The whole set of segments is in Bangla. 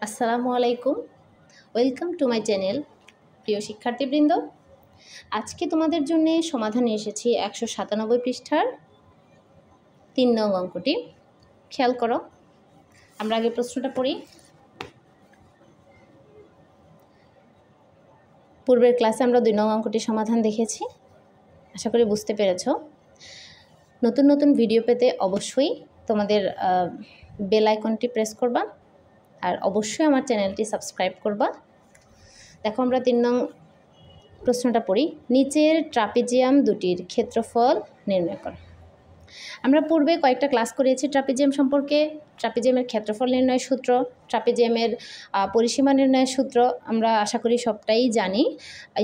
আসসালামু আলাইকুম, ওয়েলকাম টু মাই চ্যানেল। প্রিয় শিক্ষার্থীবৃন্দ, আজকে তোমাদের জন্য সমাধান নিয়ে এসেছি 197 পৃষ্ঠার 3 নং অঙ্কটি। খেয়াল করো, আমরা আগে প্রশ্নটা পড়ি। পূর্বের ক্লাসে আমরা 2 নং অঙ্কটির সমাধান দেখেছি, আশা করি বুঝতে পেরেছ। নতুন নতুন ভিডিও পেতে অবশ্যই তোমাদের বেল আইকনটি প্রেস করবা আর অবশ্যই আমার চ্যানেলটি সাবস্ক্রাইব করবা। দেখো, আমরা 3 নং প্রশ্নটা পড়ি। নিচের ট্রাপিজিয়াম দুটির ক্ষেত্রফল নির্ণয় করো। আমরা পূর্বে কয়েকটা ক্লাস করেছি ট্রাপিজিয়াম সম্পর্কে। ট্রাপিজিয়ামের ক্ষেত্রফল নির্ণয়ের সূত্র, ট্রাপিজিয়ামের পরিসীমা নির্ণয়ের সূত্র আমরা আশা করি সবটাই জানি।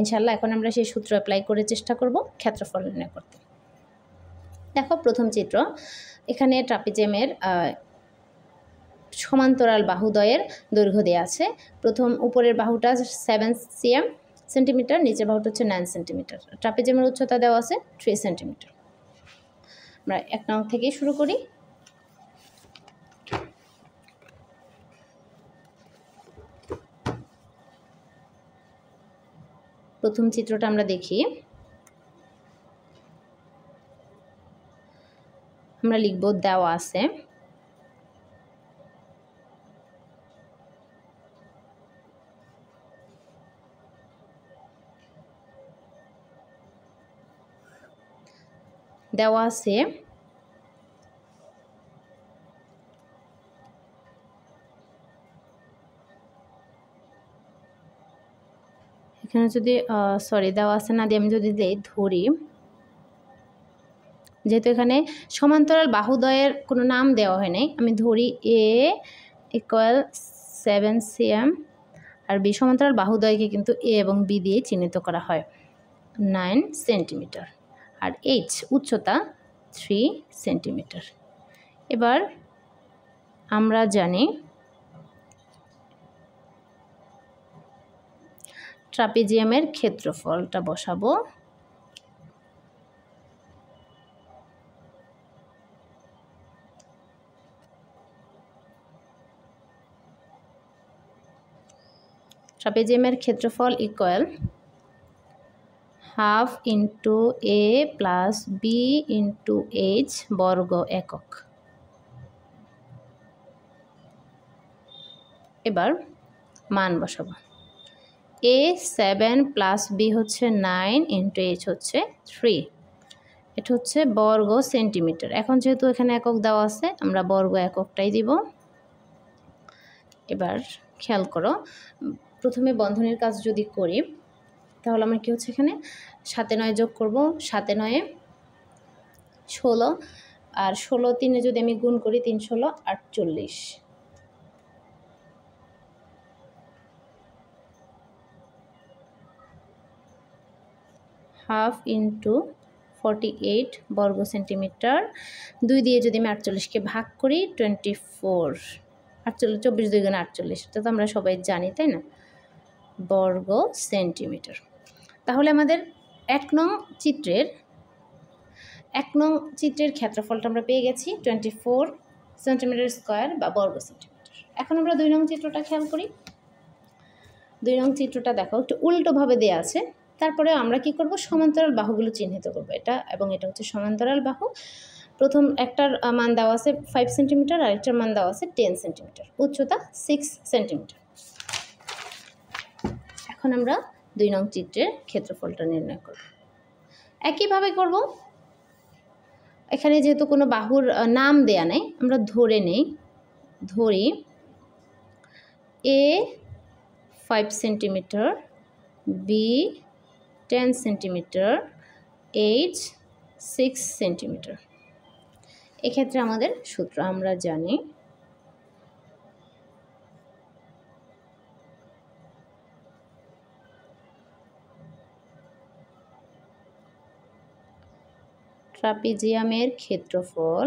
ইনশাল্লাহ এখন আমরা সেই সূত্র অ্যাপ্লাই করে চেষ্টা করব ক্ষেত্রফল নির্ণয় করতে। দেখো, প্রথম চিত্র, এখানে ট্রাপিজিয়ামের সমান্তরাল বাহুদ্বয়ের দৈর্ঘ্য দেওয়া আছে। প্রথম উপরের বাহুটা 7 সেন্টিমিটার, নিচের বাহুটা হচ্ছে 9 সেন্টিমিটার। ট্রাপিজিয়ামের উচ্চতা দেওয়া আছে 3 সেন্টিমিটার। আমরা 1 নং থেকেই শুরু করি। প্রথম চিত্রটা আমরা দেখি। আমরা লিখব দেওয়া আছে এখানে যদি দেওয়া আছে না দিয়ে আমি যদি ধরি, যেহেতু এখানে সমান্তরাল বাহুদ্বয়ের কোনো নাম দেওয়া হয় নাই, আমি ধরি A = 7 cm আর B সমান্তরাল বাহুদ্বয়কে কিন্তু A এবং B দিয়ে চিহ্নিত করা হয় 9 সেন্টিমিটার আর H উচ্চতা 3 সেন্টিমিটার। এবার আমরা জানি ট্রাপিজিয়ামের ক্ষেত্রফলটা বসাবো। ট্রাপিজিয়ামের ক্ষেত্রফল equal half into A plus B into H বর্গ একক। এবার মান বসাবো। A 7 প্লাস B হচ্ছে 9 ইন্টু H হচ্ছে 3, এটা হচ্ছে বর্গ সেন্টিমিটার। এখন যেহেতু এখানে একক দেওয়া আছে, আমরা বর্গ এককটাই দিব। এবার খেয়াল করো, প্রথমে বন্ধনীর কাজ যদি করি তাহলে আমার কি হচ্ছে, এখানে 7 9 যোগ করব, 7 9 16 আর 16 3 যদি আমি গুণ করি 3 16 48। হাফ ইন্টু 48 বর্গ সেন্টিমিটার। 2 দিয়ে যদি আমি 48কে ভাগ করি 24, 48 24 2 গুণ 48, এটা তো আমরা সবাই জানি, তাই না, বর্গ সেন্টিমিটার। তাহলে আমাদের 1 নং চিত্রের ক্ষেত্রফলটা আমরা পেয়ে গেছি 24 সেন্টিমিটার স্কোয়ার বা বর্গ সেন্টিমিটার। এখন আমরা 2 নং চিত্রটা খেয়াল করি। 2 নং চিত্রটা দেখো, একটু উল্টোভাবে দেওয়া আছে। তারপরে আমরা কি করব, সমান্তরাল বাহুগুলো চিহ্নিত করব। এটা এবং এটা হচ্ছে সমান্তরাল বাহু। প্রথম একটার মান দেওয়া আছে 5 সেন্টিমিটার আর একটার মান দেওয়া আছে 10 সেন্টিমিটার, উচ্চতা 6 সেন্টিমিটার। এখন আমরা 2 নং চিত্রের ক্ষেত্রফলটা নির্ণয় করব। একইভাবে করব। এখানে যেহেতু কোনো বাহুর নাম দেয়া নেই, আমরা ধরি A 5 centimetre, B 10 centimetre, H 6 centimetre. এক্ষেত্রে আমাদের সূত্র আমরা জানি ট্রাপিজিয়ামের ক্ষেত্রফল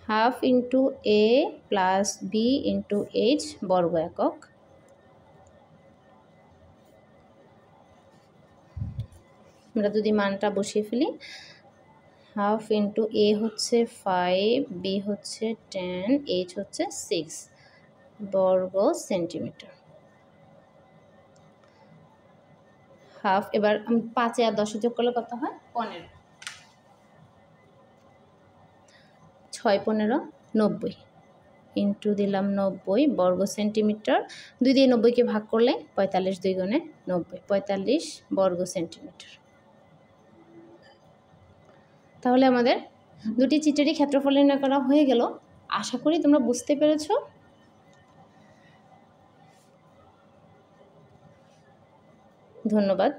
half into A plus B into H বর্গ একক। আমরা যদি মানটা বসিয়ে ফেলি, হাফ ইন্টু এ হচ্ছে 5, বি হচ্ছে 10, এইচ হচ্ছে 6 বর্গ সেন্টিমিটার। হাফ, এবার 5 আর 10 যোগ করলে কত হয়? 15। 6 15 90 ইন্টু দিলাম 90 বর্গ সেন্টিমিটার। 2 দিয়ে 90কে ভাগ করলে 45, 2 গুণে 90, 45 বর্গ সেন্টিমিটার। তাহলে আমাদের দুটি চিত্রেরই ক্ষেত্রফল নির্ণয় করা হয়ে গেল। আশা করি তোমরা বুঝতে পেরেছো। ধন্যবাদ।